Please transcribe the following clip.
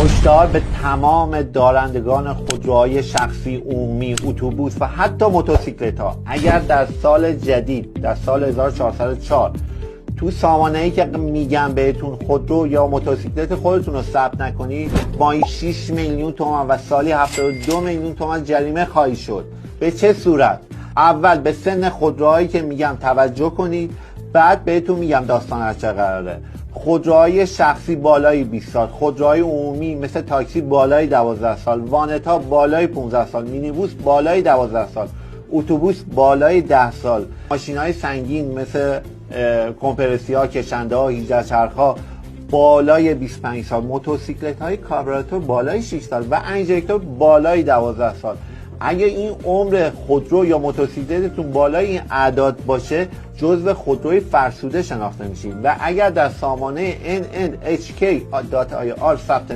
هشدار به تمام دارندگان خودروهای شخصی، عمومی، اتوبوس و حتی موتورسیکلت‌ها. اگر در سال جدید، در سال 1404 تو سامانه‌ای که میگم بهتون خودرو یا موتورسیکلت خودتون رو ثبت نکنید، ماهی 6 میلیون تومان و سالی 72 میلیون تومان جریمه خواهید شد. به چه صورت؟ اول به سن خودروهایی که میگم توجه کنید، بعد بهتون میگم داستان از چه قراره. خودروهای شخصی بالای 20 سال، خودروهای عمومی مثل تاکسی بالای 12 سال، وانتا بالای 15 سال، مینیبوس بالای 12 سال، اتوبوس بالای 10 سال، ماشین‌های سنگین مثل کمپرسی‌ها، کشنده‌ها، 18 چرخ‌ها بالای 25 سال، موتورسیکلت‌های کاربراتور بالای 6 سال و انژکتور بالای 12 سال. اگه این عمر خودرو یا موتورسیکلتتون بالای این اعداد باشه، جزو خودروی فرسوده شناخته میشید و اگر در سامانه NNHK.IR ثبت